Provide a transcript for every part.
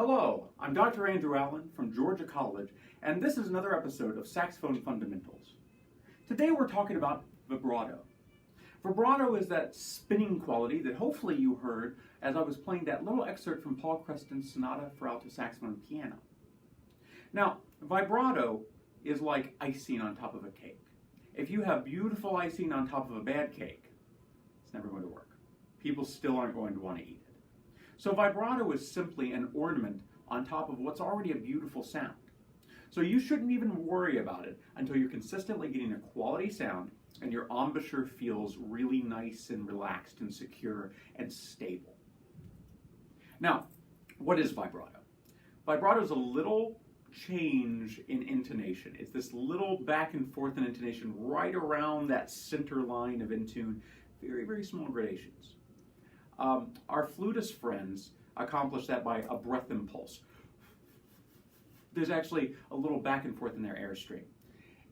Hello, I'm Dr. Andrew Allen from Georgia College, and this is another episode of Saxophone Fundamentals. Today we're talking about vibrato. Vibrato is that spinning quality that hopefully you heard as I was playing that little excerpt from Paul Creston's Sonata for Alto Saxophone and Piano. Now, vibrato is like icing on top of a cake. If you have beautiful icing on top of a bad cake, it's never going to work. People still aren't going to want to eat it. So vibrato is simply an ornament on top of what's already a beautiful sound. So you shouldn't even worry about it until you're consistently getting a quality sound and your embouchure feels really nice and relaxed and secure and stable. Now, what is vibrato? Vibrato is a little change in intonation. It's this little back and forth in intonation right around that center line of in tune, very, very small gradations. Our flutist friends accomplish that by a breath impulse. There's actually a little back and forth in their airstream.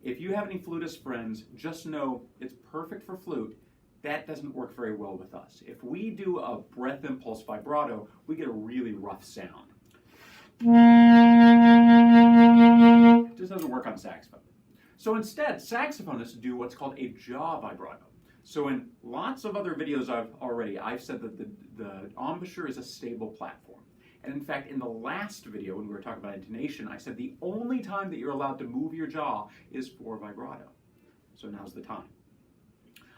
If you have any flutist friends, just know it's perfect for flute. That doesn't work very well with us. If we do a breath impulse vibrato, we get a really rough sound. It just doesn't work on saxophone. So instead, saxophonists do what's called a jaw vibrato. So in lots of other videos I've said that the embouchure is a stable platform. And in fact, in the last video when we were talking about intonation, I said the only time that you're allowed to move your jaw is for vibrato. So now's the time.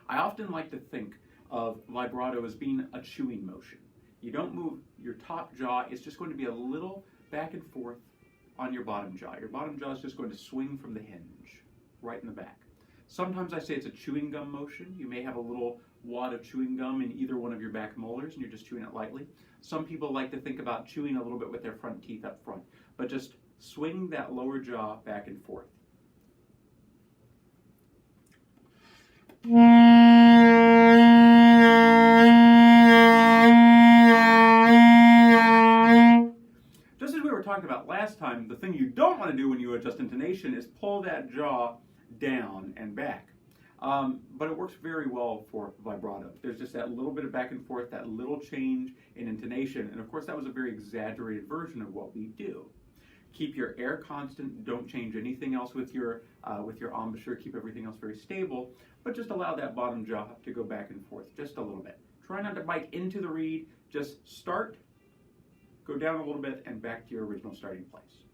I often like to think of vibrato as being a chewing motion. You don't move your top jaw, it's just going to be a little back and forth on your bottom jaw. Your bottom jaw is just going to swing from the hinge, right in the back. Sometimes I say it's a chewing gum motion. You may have a little wad of chewing gum in either one of your back molars and you're just chewing it lightly. Some people like to think about chewing a little bit with their front teeth up front, but just swing that lower jaw back and forth. Just as we were talking about last time, the thing you don't want to do when you adjust intonation is pull that jaw down and back. But it works very well for vibrato. There's just that little bit of back and forth, that little change in intonation, and of course that was a very exaggerated version of what we do. Keep your air constant, don't change anything else with your embouchure, keep everything else very stable, but just allow that bottom jaw to go back and forth just a little bit. Try not to bite into the reed, just start, go down a little bit, and back to your original starting place.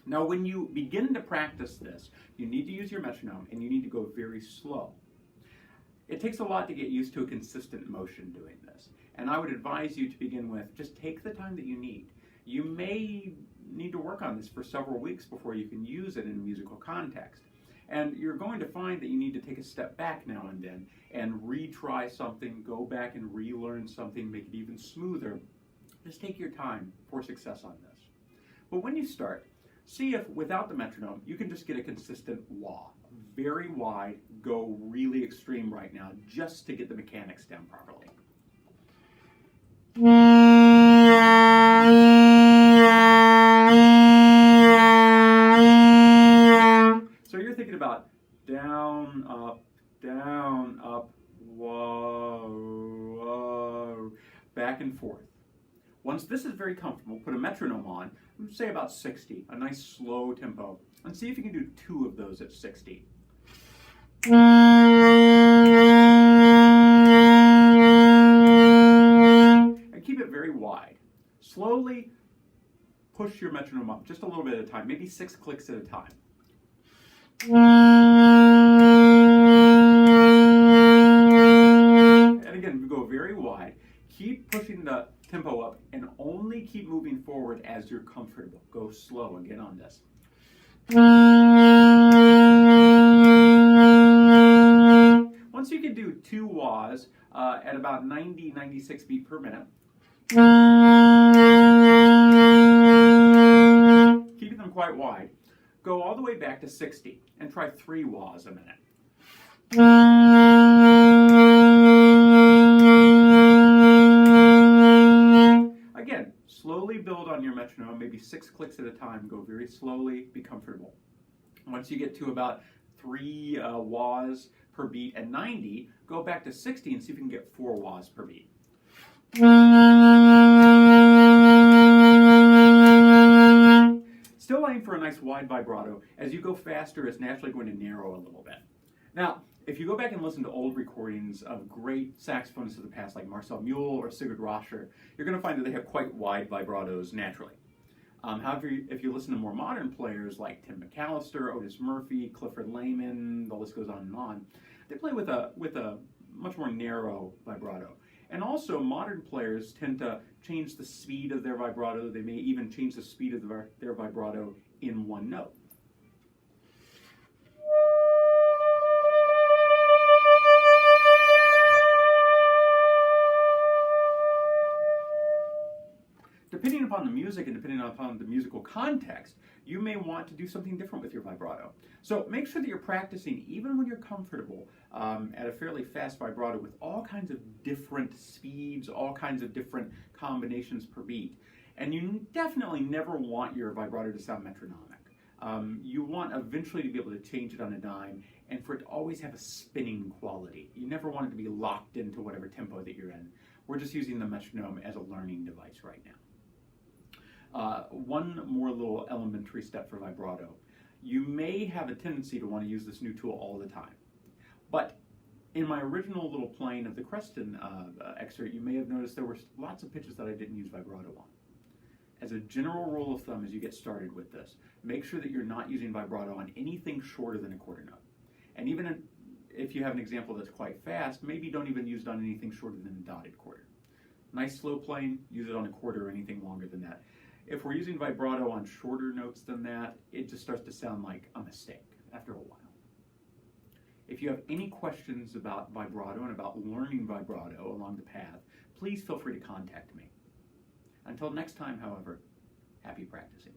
Now, when you begin to practice this, you need to use your metronome and you need to go very slow. It takes a lot to get used to a consistent motion doing this. And I would advise you to begin with, just take the time that you need. You may need to work on this for several weeks before you can use it in a musical context. And you're going to find that you need to take a step back now and then and retry something, go back and relearn something, make it even smoother. Just take your time for success on this. But when you start, see if, without the metronome, you can just get a consistent wah. Very wide, go really extreme right now, just to get the mechanics down properly. So you're thinking about down, up, whoa, whoa, back and forth. Once this is very comfortable, put a metronome on, say about 60, a nice slow tempo, and see if you can do 2 of those at 60. And keep it very wide. Slowly push your metronome up just a little bit at a time, maybe 6 clicks at a time. And again, go very wide. Keep pushing the tempo up and only keep moving forward as you're comfortable. Go slow again on this. Once you can do 2 wahs at about 90-96 beats per minute, keeping them quite wide, go all the way back to 60 and try 3 wahs a minute. Again, slowly build on your metronome, maybe 6 clicks at a time. Go very slowly, be comfortable. Once you get to about 3 wahs per beat at 90, go back to 60 and see if you can get 4 wahs per beat. for a nice wide vibrato. As you go faster, it's naturally going to narrow a little bit. Now, if you go back and listen to old recordings of great saxophonists of the past, like Marcel Mule or Sigurd Roscher, you're going to find that they have quite wide vibratos naturally. However, if you listen to more modern players like Tim McAllister, Otis Murphy, Clifford Lehman, the list goes on and on, they play with a much more narrow vibrato. And also, modern players tend to change the speed of their vibrato. They may even change the speed of their vibrato in one note. Depending upon the music and depending upon the musical context, you may want to do something different with your vibrato. So make sure that you're practicing, even when you're comfortable, at a fairly fast vibrato with all kinds of different speeds, all kinds of different combinations per beat. And you definitely never want your vibrato to sound metronomic. You want eventually to be able to change it on a dime and for it to always have a spinning quality. You never want it to be locked into whatever tempo that you're in. We're just using the metronome as a learning device right now. One more little elementary step for vibrato. You may have a tendency to want to use this new tool all the time. But in my original little playing of the Creston excerpt, you may have noticed there were lots of pitches that I didn't use vibrato on. As a general rule of thumb, as you get started with this, make sure that you're not using vibrato on anything shorter than a quarter note. And even if you have an example that's quite fast, maybe don't even use it on anything shorter than a dotted quarter. Nice slow playing, use it on a quarter or anything longer than that. If we're using vibrato on shorter notes than that, it just starts to sound like a mistake after a while. If you have any questions about vibrato and about learning vibrato along the path, please feel free to contact me. Until next time, however, happy practicing.